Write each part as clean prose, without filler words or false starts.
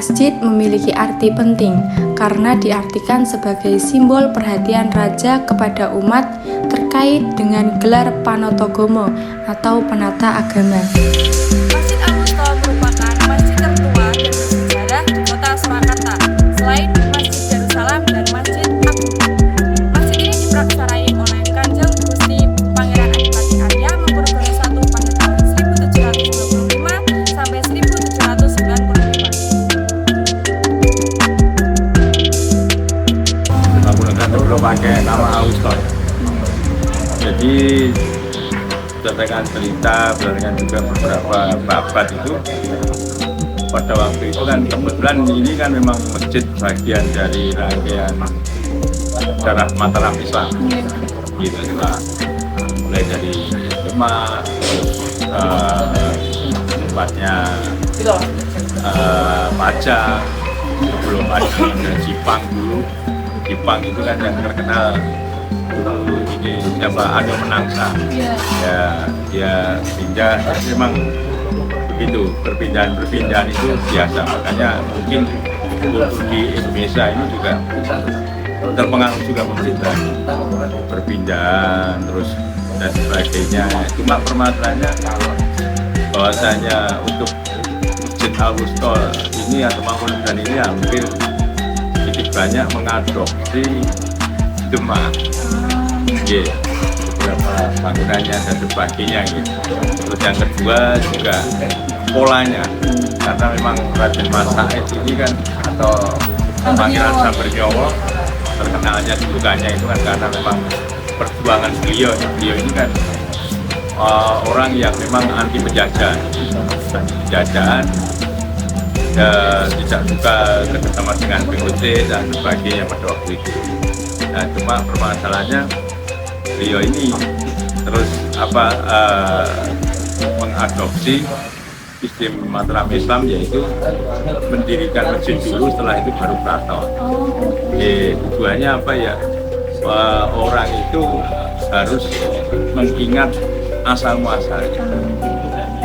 Masjid memiliki arti penting karena diartikan sebagai simbol perhatian raja kepada umat terkait dengan gelar Panotogomo atau penata agama. Masjid Al-Wusta merupakan masjid tertua dan bersejarah di kota Surakarta, selain Masjid Darussalam dan Masjid Agung. Masjid ini diprakarsai oleh Kanjeng Gusti Pangeran Adipati Arya Mangkunegoro I pada tahun 1725 sampai 1795. Mangkunegoro belum pakai nama Al-Wusta. Jadi berdasarkan cerita, berdasarkan juga beberapa babat itu, pada waktu itu kan kebetulan ini kan memang masjid bagian dari rangkaian sejarah Mataram Islam. Gitu juga, mulai dari Demak, tempatnya Pajang, sebelum ada Jipang dulu. Jipang itu kan yang terkenal dulu ini siapa Ado Menangsa. Ya dia pindah, memang begitu perpindahan itu biasa, makanya mungkin kultur di Indonesia ini juga terpengaruh juga pemerintah perpindahan terus dan sebagainya. Cuma permasalahannya bahwasanya untuk Masjid Al-Wusta ini atau Mangkunegoro ini hampir sedikit banyak mengadopsi Demak, beberapa bangunannya dan sebagainya gitu. Terus yang kedua juga polanya, karena memang Raden Mas Said ini kan atau Pangeran Sambernyowo terkenalnya julukannya itu kan karena memang perjuangan beliau ini kan orang yang memang anti penjajahan, tidak suka kerjasama dengan POC dan sebagainya pada waktu itu. Nah, cuma permasalahannya beliau ini terus mengadopsi sistem Mataram Islam, yaitu mendirikan masjid dulu, setelah itu baru keraton. Tujuannya apa ya? Orang itu harus mengingat asal muasalnya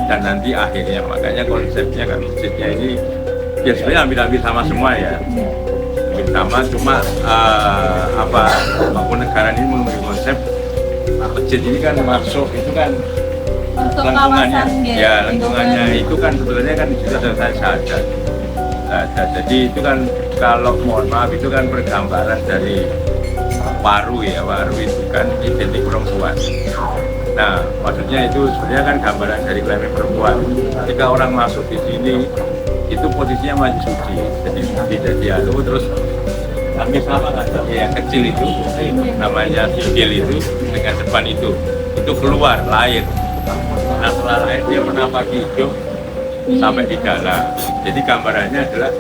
dan nanti akhirnya, makanya konsepnya kan masjidnya ini ya sebenarnya hampir sama semua ya, sama, cuma Mangkunegoro ini memiliki konsep masjid ini kan masuk itu kan lingkungannya, lingkungannya itu kan sebetulnya kan sudah selesai saja. Jadi itu kan kalau mohon maaf itu kan pergambaran dari waru ya, waru itu kan identik perempuan. Nah maksudnya itu sebenarnya kan gambaran dari kelamin perempuan. Ketika orang masuk di sini itu posisinya masih suci, jadi terus kami sama yang kecil itu namanya sikil itu dengan depan itu keluar lahir. Nah setelah lahir dia menapaki hidup sampai di dalam. Jadi gambarannya adalah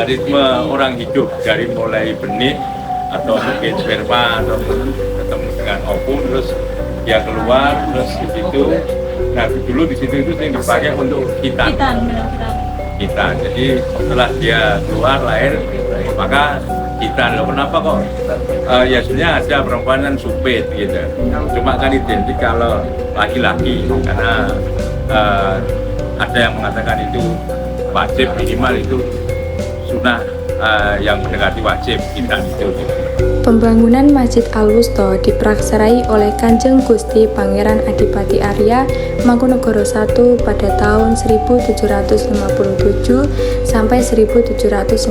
ritme orang hidup dari mulai benih atau mungkin sperma atau ketemu dengan ovum, terus dia keluar, terus di situ. Nah dulu di situ itu yang dipakai untuk hitan. Jadi setelah dia keluar lahir maka hitan. Loh kenapa kok ya sebenarnya ada perempuan kan supit gitu, cuma kan identik kalau laki-laki karena ada yang mengatakan itu wajib, minimal itu sunnah yang mendekati wajib hitan itu. Pembangunan Masjid Al-Wusta diprakarsai oleh Kanjeng Gusti Pangeran Adipati Arya Mangkunegoro I pada tahun 1757 sampai 1795.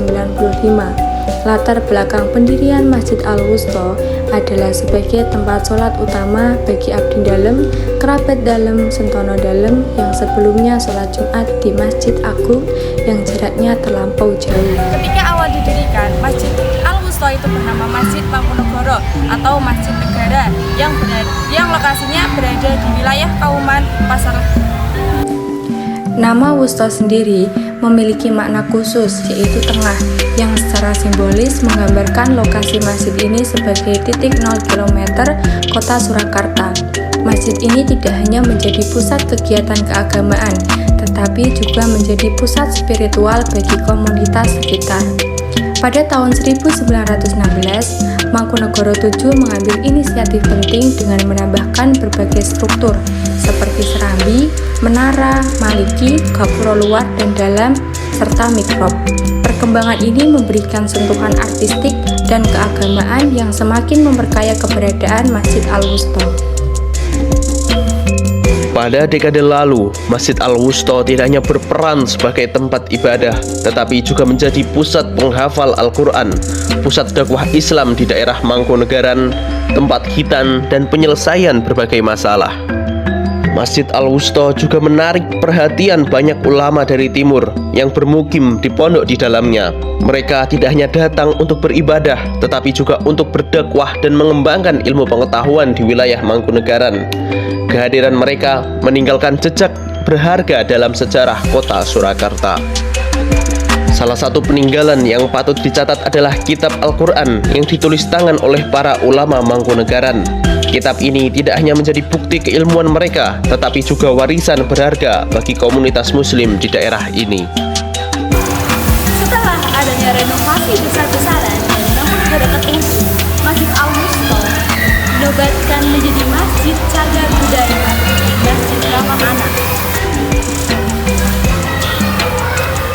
Latar belakang pendirian Masjid Al-Wusta adalah sebagai tempat sholat utama bagi abdi dalem, kerabat dalem, sentono dalem yang sebelumnya sholat Jumat di Masjid Agung yang jaraknya terlampau jauh. Ketika awal didirikan, Masjid Al-Wusta itu bernama Masjid Mangkunegoro atau Masjid Negara yang lokasinya berada di wilayah Kauman Pasar. Nama Wusta sendiri memiliki makna khusus, yaitu tengah, yang secara simbolis menggambarkan lokasi masjid ini sebagai titik 0 km kota Surakarta. Masjid ini tidak hanya menjadi pusat kegiatan keagamaan, tetapi juga menjadi pusat spiritual bagi komunitas sekitar. Pada tahun 1916, Mangkunegoro VII mengambil inisiatif penting dengan menambahkan berbagai struktur seperti serambi, menara, maliki, gapura luar dan dalam, serta mikrob. Perkembangan ini memberikan sentuhan artistik dan keagamaan yang semakin memperkaya keberadaan Masjid Al-Wusta. Pada dekade lalu, Masjid Al-Wusta tidak hanya berperan sebagai tempat ibadah, tetapi juga menjadi pusat penghafal Al-Quran, pusat dakwah Islam di daerah Mangkunegaran, tempat khitan dan penyelesaian berbagai masalah. Masjid Al-Wusta juga menarik perhatian banyak ulama dari timur yang bermukim di pondok di dalamnya. Mereka tidak hanya datang untuk beribadah, tetapi juga untuk berdakwah dan mengembangkan ilmu pengetahuan di wilayah Mangkunegaran. Kehadiran mereka meninggalkan jejak berharga dalam sejarah kota Surakarta. Salah satu peninggalan yang patut dicatat adalah Kitab Al-Quran yang ditulis tangan oleh para ulama Mangkunegaran. Kitab ini tidak hanya menjadi bukti keilmuan mereka, tetapi juga warisan berharga bagi komunitas muslim di daerah ini. Setelah adanya renovasi besar-besaran dan namun dekat umum, Masjid Al-Wusta dinobatkan menjadi masjid cagar budaya, masjid ramah anak.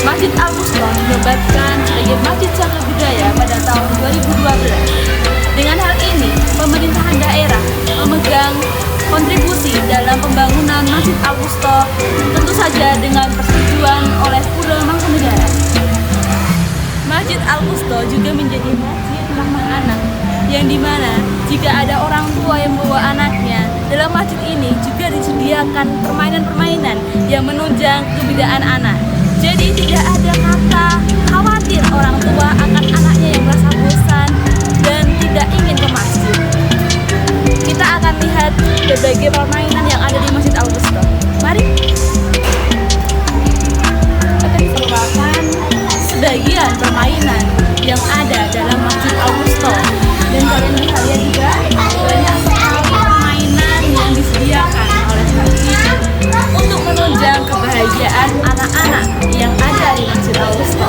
Masjid Al-Wusta dinobatkan sebagai masjid cagar budaya pada tahun 2012. Dengan hal ini, pemerintahan daerah memegang kontribusi dalam pembangunan Masjid Al-Wusta, tentu saja dengan persetujuan oleh Pura Mangkunegaran. Masjid Al-Wusta juga menjadi masjid ramah anak, yang dimana jika ada orang tua yang membawa anaknya, dalam masjid ini juga disediakan permainan-permainan yang menunjang kebudayaan anak. Jadi tidak ada kata khawatir orang tua akan anaknya yang merasa bosan dan tidak ingin ke masjid. Kita akan lihat berbagai permainan yang ada di Masjid Al-Wusta. Mari. Akan merupakan sebagian permainan yang ada dalam Masjid Al-Wusta. Dan kalian bisa lihat juga banyak sekali permainan yang disediakan oleh masjid untuk menunjang kebahagiaan anak-anak yang ada di Masjid Al-Wusta.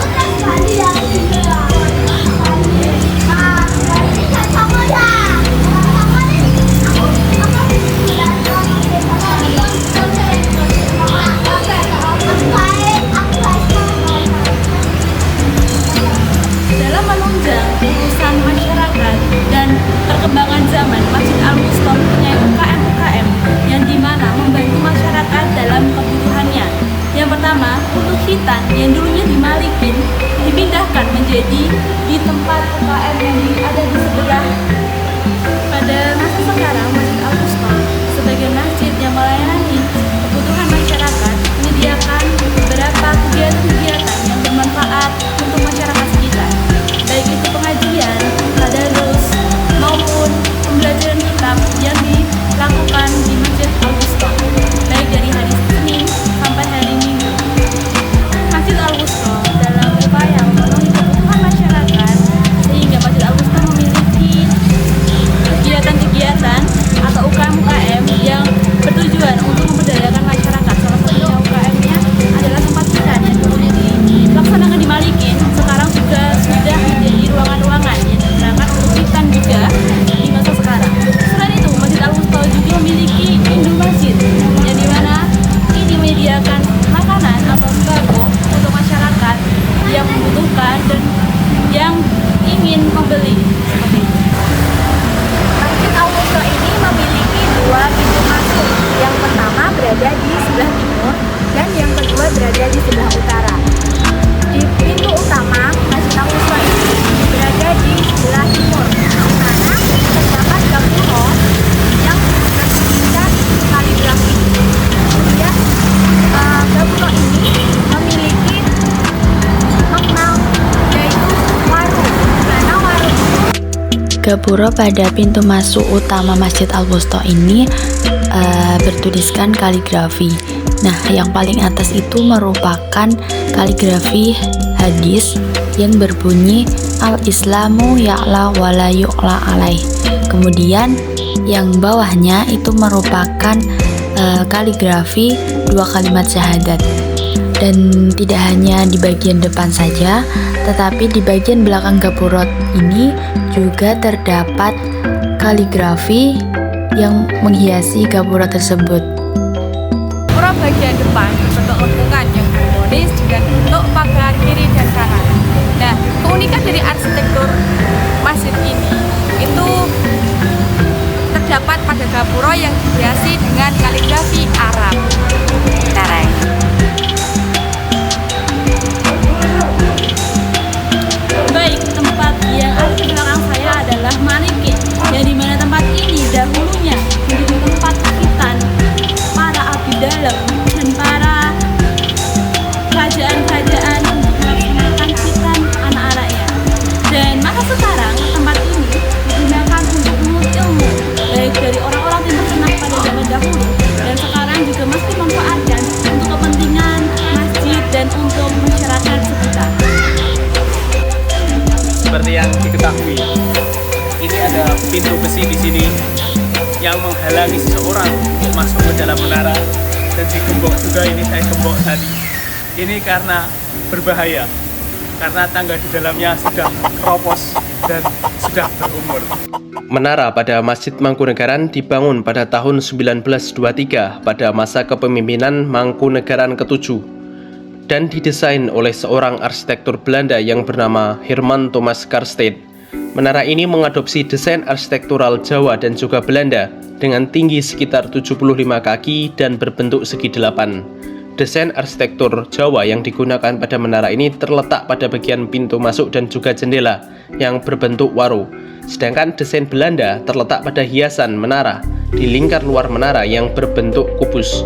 Dalam menunjang urusan masyarakat dan perkembangan zaman, Masjid Al-Wusta mempunyai UKM-UKM yang dimana membantu masyarakat dalam kebutuhannya. Yang pertama, untuk khitan yang dulunya di Malikin dipindahkan menjadi di tempat UKM yang ada di sebelah. Pada masa sekarang, Masjid Al-Wusta sebagai masjid yang melayani kebutuhan masyarakat menyediakan beberapa kegiatan-kegiatan yang bermanfaat untuk masyarakat sekitar, baik itu pengajian, tadarus, maupun pembelajaran kitab yang dilakukan di Masjid Al-Wusta, baik dari hari Senin sampai hari Minggu. Masjid Al-Wusta dalam upaya memenuhi kebutuhan masyarakat, sehingga Masjid Al-Wusta memiliki kegiatan-kegiatan atau UKM-UKM yang bertujuan untuk memberdayakan masyarakat. Salah satunya UKM-nya adalah tempat khitan yang dulunya dilaksanakan di Malikin, sekarang juga sudah menjadi ruangan-ruangan yang digunakan untuk khitan juga di masa sekarang. Selain itu, Masjid Al-Wusta juga memiliki Indomasjid, yang dimana ini menyediakan makanan atau sembako untuk masyarakat yang membutuhkan dan yang ingin membeli seperti itu. Masjid Al-Wusta ini memiliki dua pintu masuk. Yang pertama berada di sebelah timur dan yang kedua berada di sebelah utara. Di pintu utama, Masjid Al-Wusta ini berada di sebelah timur, di mana terdapat gapura yang berisikan kaligrafi. Kemudian gapura ini memiliki makna yaitu warung. Karena warung Gapura pada pintu masuk utama Masjid Al-Wusta ini bertuliskan kaligrafi. Nah, yang paling atas itu merupakan kaligrafi hadis yang berbunyi Al-Islamu ya'la wa la yu'la alaih. Kemudian yang bawahnya itu merupakan kaligrafi dua kalimat syahadat. Dan tidak hanya di bagian depan saja, tetapi di bagian belakang gapura ini juga terdapat kaligrafi yang menghiasi gapura tersebut. Gapura bagian depan berbentuk lengkungan yang harmonis dengan bentuk pagar gapura yang dihiasi dengan kaligrafi Arab. Keren. Baik, tempat yang ada di belakang saya adalah Manikin, yang dimana tempat ini dahulunya menjadi tempat akitan para abdi dalam dan para kerajaan-kerajaan untuk melaksanakan khitan anak-anaknya. Dan maka sekarang tempat ini digunakan untuk menuntut ilmu, baik dari orang-orang yang terkenal pada zaman dahulu dan sekarang juga masih memanfaatkan untuk kepentingan masjid dan untuk masyarakat sekitar. Seperti yang diketahui, ini ada pintu besi di sini yang menghalangi seseorang untuk masuk ke dalam menara, dan digembok juga. Ini saya gembok tadi. Ini karena berbahaya, karena tangga di dalamnya sudah keropos dan sudah berumur. Menara pada Masjid Mangkunegaran dibangun pada tahun 1923 pada masa kepemimpinan Mangkunegaran ke-7 dan didesain oleh seorang arsitektur Belanda yang bernama Herman Thomas Karstede. Menara ini mengadopsi desain arsitektural Jawa dan juga Belanda dengan tinggi sekitar 75 kaki dan berbentuk segi 8. Desain arsitektur Jawa yang digunakan pada menara ini terletak pada bagian pintu masuk dan juga jendela yang berbentuk waro. Sedangkan desain Belanda terletak pada hiasan menara di lingkar luar menara yang berbentuk kubus.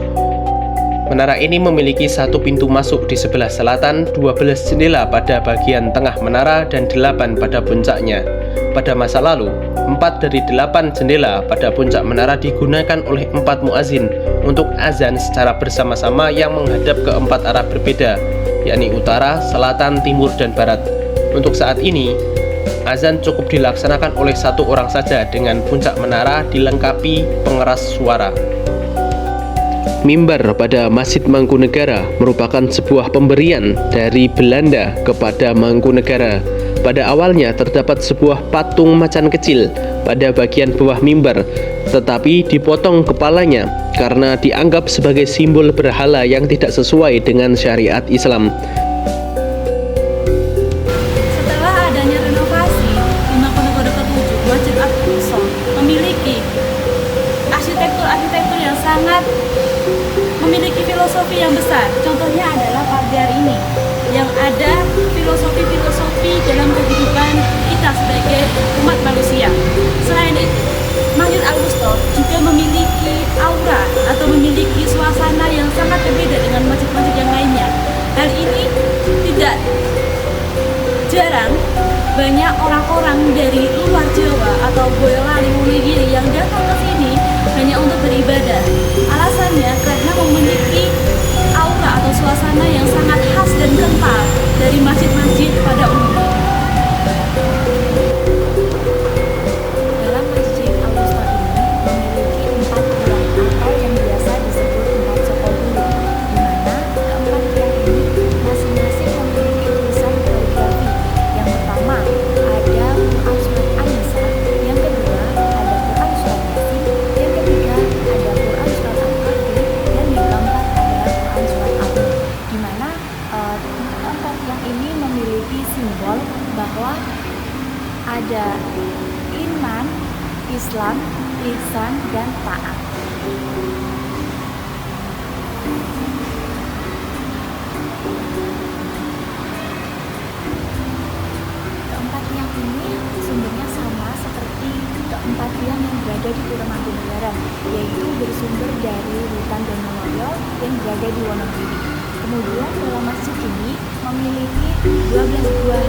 Menara ini memiliki satu pintu masuk di sebelah selatan, 12 jendela pada bagian tengah menara, dan 8 pada puncaknya. Pada masa lalu, 4 dari 8 jendela pada puncak menara digunakan oleh 4 muazin untuk azan secara bersama-sama yang menghadap ke 4 arah berbeda, yakni utara, selatan, timur, dan barat. Untuk saat ini, azan cukup dilaksanakan oleh 1 orang saja dengan puncak menara dilengkapi pengeras suara. Mimbar pada Masjid Mangkunegara merupakan sebuah pemberian dari Belanda kepada Mangkunegara. Pada awalnya terdapat sebuah patung macan kecil pada bagian bawah mimbar, tetapi dipotong kepalanya karena dianggap sebagai simbol berhala yang tidak sesuai dengan syariat Islam. Setelah adanya renovasi di Mangkunegara ke-7, Masjid Al-Aqsa memiliki arsitektur yang sangat memiliki filosofi yang besar. Contohnya adalah pagar ini yang ada filosofi dalam kehidupan kita sebagai umat manusia. Selain itu, Masjid Al-Wusta juga memiliki aura atau memiliki suasana yang sangat berbeda dengan masjid-masjid yang lainnya. Hal ini tidak jarang banyak orang-orang dari luar Jawa atau Boyolali, Wonogiri yang datang ke sini hanya untuk beribadah. Alasannya karena memiliki aura atau suasana yang sangat khas dan kental dari masjid-masjid pada umumnya. Dalam Masjid Al-Wusta ini memiliki 4 tiang atau yang biasa disebut 4 sokoguru, di mana keempat tiang ini masing-masing memiliki tulisan kaligrafi. Yang pertama ada Quran Surat An-Nisa, yang kedua ada Quran Surat Yasin, yang ketiga ada Quran Surat Al-Kahfi, dan yang keempat adalah Quran Surat Al-Mulk, di mana keempat tiang ini memiliki simbol bahwa ada iman, Islam, ihsan, dan taat. Keempat tiang ini sumbernya sama seperti keempat tiang yang berada di Pura Mangkunegaran, yaitu bersumber dari hutan Donohoyo yang berada di Wonogiri. Kemudian dalam masjid ini memiliki 12 buah